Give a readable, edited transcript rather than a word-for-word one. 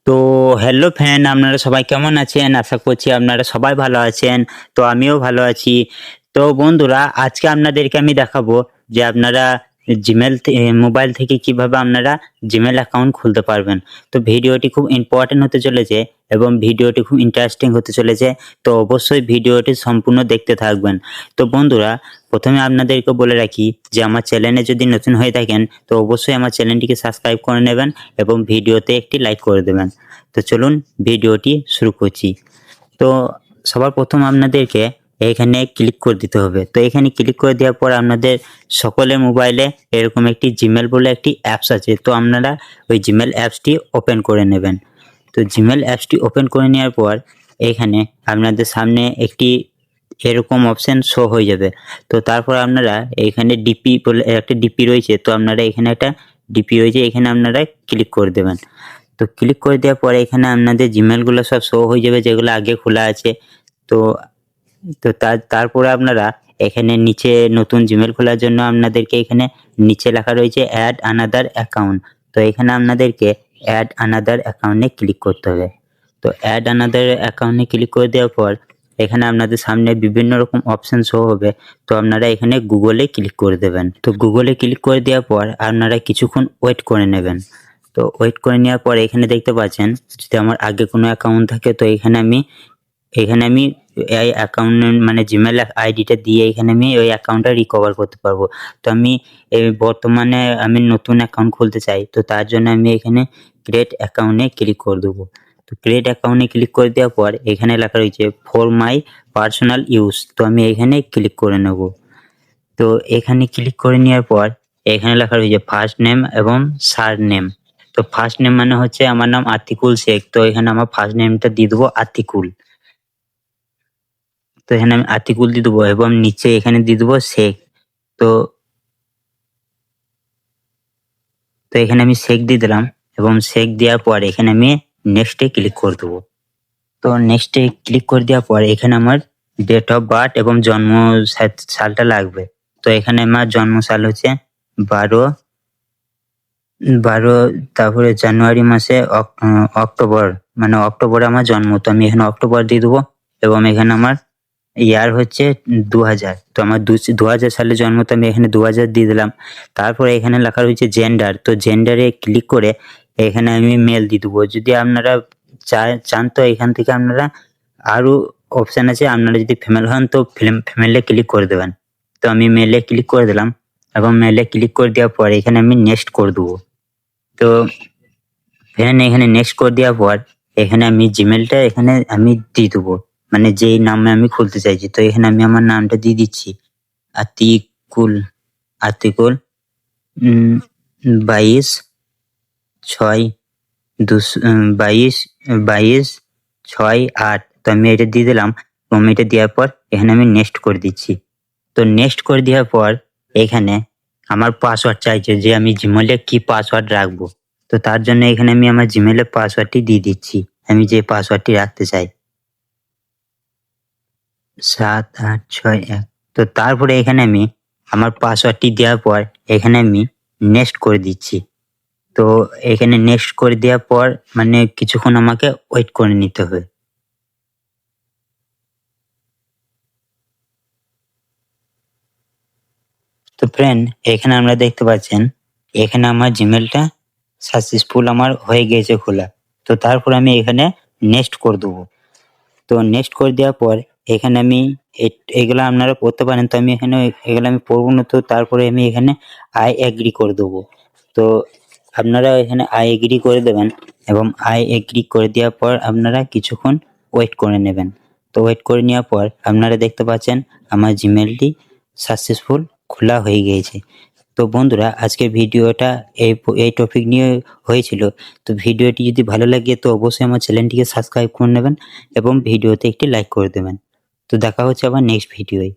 তো hello friend, আপনারা সবাই কেমন আছেন? আশা করছি আপনারা সবাই ভালো আছেন। তো আমিও ভালো আছি। তো বন্ধুরা, আজকে আপনাদেরকে আমি দেখাবো যে আপনারা মোবাইল থেকে কিভাবে আপনারা জিমেল অ্যাকাউন্ট খুলতে পারবেন। তো ভিডিওটি খুব ইম্পর্টেন্ট হতে চলেছে এবং ভিডিওটি খুব ইন্টারেস্টিং হতে চলেছে। তো অবশ্যই ভিডিওটি সম্পূর্ণ দেখতে থাকবেন। তো বন্ধুরা, প্রথমে আপনাদেরকে বলে রাখি যে আমার চ্যানেলে যদি নতুন হয়ে থাকেন তো অবশ্যই আমার চ্যানেলটিকে সাবস্ক্রাইব করে নেবেন এবং ভিডিওতে একটি লাইক করে দেবেন। তো চলুন ভিডিওটি শুরু করছি। তো সবার প্রথম আপনাদেরকে এখানে ক্লিক করে দিতে হবে। তো এখানে ক্লিক করে দেওয়ার পর আপনাদের সকলের মোবাইলে এরকম একটি জিমেল বলে একটি অ্যাপস আছে। তো আপনারা ওই জিমেল অ্যাপসটি ওপেন করে নেবেন। তো জিমেল অ্যাপসটি ওপেন করে নেওয়ার পর এখানে আপনাদের সামনে একটি এরকম অপশন শো হয়ে যাবে। তো তারপর আপনারা এখানে ডিপি বলে একটা ডিপি রয়েছে, তো আপনারা এখানে একটা ডিপি রয়েছে, এখানে আপনারা ক্লিক করে দেবেন। তো ক্লিক করে দেওয়ার পরে এখানে আপনাদের জিমেলগুলো সব শো হয়ে যাবে যেগুলো আগে খোলা আছে। তো তো তারপরে আপনারা এখানে নিচে নতুন জিমেল খোলার জন্য আপনাদেরকে এখানে নিচে লেখা রয়েছে অ্যাড আনাদার অ্যাকাউন্ট। তো এখানে আপনাদেরকে অ্যাড আনাদার অ্যাকাউন্টে ক্লিক করতে হবে। তো অ্যাড আনাদার অ্যাকাউন্টে ক্লিক করে দেওয়ার পর এখানে আপনাদের সামনে বিভিন্ন রকম অপশন শো হবে। তো আপনারা এখানে গুগলে ক্লিক করে দেবেন। তো গুগলে ক্লিক করে দেওয়ার পর আপনারা কিছুক্ষণ ওয়েট করে নেবেন। তো ওয়েট করে নেওয়ার পর এখানে দেখতে পাচ্ছেন যদি আমার আগে কোনো অ্যাকাউন্ট থাকে তো এখানে আমি এই অ্যাকাউন্টের মানে জিমেল আইডিটা দিয়ে এখানে আমি ওই অ্যাকাউন্টটা রিকভার করতে পারবো। তো আমি বর্তমানে আমি নতুন অ্যাকাউন্ট খুলতে চাই, তো তার জন্য আমি এখানে ক্রিয়েট অ্যাকাউন্টে ক্লিক করে দেবো। তো ক্রিয়েট অ্যাকাউন্টে ক্লিক করে দেওয়ার পর এখানে লেখা রয়েছে ফর মাই পার্সোনাল ইউজ। তো আমি এখানে ক্লিক করে নেব। তো এখানে ক্লিক করে নেওয়ার পর এখানে লেখা রয়েছে ফার্স্ট নেম এবং সার নেম। তো ফার্স্ট নেম মানে হচ্ছে আমার নাম আতিকুল শেখ, তো এখানে আমার ফার্স্ট নেমটা দিয়ে দেবো আতিকুল। তো এখানে আমি আতিকুল দিয়ে দেবো এবং নিচে এখানে দিয়ে দেবো শেখ। তো তো এখানে আমি শেখ দিয়ে দিলাম এবং শেখ দেওয়ার পর এখানে আমি নেক্সটে ক্লিক করে দেবো। তো নেক্সটে ক্লিক করে দেওয়ার পর এখানে আমার ডেট অফ বার্থ এবং জন্ম সালটা লাগবে। তো এখানে আমার জন্ম সাল হচ্ছে 12 তারপরে জানুয়ারি মাসে অক্টোবর, মানে অক্টোবরে আমার জন্ম, তো আমি এখানে অক্টোবর দিয়ে দেবো এবং এখানে আমার ইয়ার হচ্ছে 2000। তো আমার 2000 সালে জন্ম, তো আমি এখানে 2000 দিয়ে দিলাম। তারপরে এখানে লেখা রয়েছে জেন্ডার। তো জেন্ডারে ক্লিক করে এখানে আমি মেল দিয়ে দেবো। যদি আপনারা চান তো এখান থেকে আপনারা আরও অপশান আছে, আপনারা যদি ফিমেল হন তো ফিমেলে ক্লিক করে দেবেন। তো আমি মেলে ক্লিক করে দিলাম এবং মেলে ক্লিক করে দেওয়ার পর এখানে আমি নেক্সট করে দেবো। তো এখানে নেক্সট করে দেওয়ার পর এখানে আমি জিমেলটা এখানে আমি দিয়ে দেবো, মানে যেই নামে আমি খুলতে চাইছি। তো এখানে আমি আমার নামটা দিয়ে দিচ্ছি আতিকুল আতিকুল 22/6/8। তো আমি এটা দিয়ে দিলাম এবং এটা দেওয়ার পর এখানে আমি নেক্সট করে দিচ্ছি। তো নেক্সট করে দেওয়ার পর এখানে আমার পাসওয়ার্ড চাইছে যে আমি জিমেলে কি পাসওয়ার্ড রাখবো। তো তার জন্য এখানে আমি আমার জিমেলের পাসওয়ার্ডটি দিয়ে দিচ্ছি, আমি যে পাসওয়ার্ডটি রাখতে চাই 7861। তো তারপরে এখানে আমি আমার পাসওয়ার্ডটি দেওয়ার পর এখানে আমি নেক্সট করে দিচ্ছি। তো এখানে নেক্সট করে দেওয়ার পর মানে কিছুক্ষণ আমাকে ওয়েট করে নিতে হবে। তো ফ্রেন্ড, এখানে আমরা দেখতে পাচ্ছেন এখানে আমার জিমেলটা সাকসেসফুল আমার হয়ে গিয়েছে খোলা। তো তারপর আমি এখানে নেক্সট করে দেবো। তো নেক্সট করে দেওয়ার পর এখানে আমি এগুলো আপনারা করতে পারেন, তো আমি এখানে এগুলো আমি পড়বো না। তো তারপরে আমি এখানে আই এগ্রি করে দেবো। তো আপনারা এখানে আই এগ্রি করে দেবেন এবং আই এগ্রি করে দেওয়ার পর আপনারা কিছুক্ষণ ওয়েট করে নেবেন। তো ওয়েট করে নেওয়ার পর আপনারা দেখতে পাচ্ছেন আমার জিমেলটি সাকসেসফুল খোলা হয়ে গিয়েছে। তো বন্ধুরা, আজকের ভিডিওটা এই টপিক নিয়ে হয়েছিল। তো ভিডিওটি যদি ভালো লাগে তো অবশ্যই আমার চ্যানেলটিকে সাবস্ক্রাইব করে নেবেন এবং ভিডিওতে একটি লাইক করে দেবেন। তো দেখা হচ্ছে আবার নেক্সট ভিডিওয়।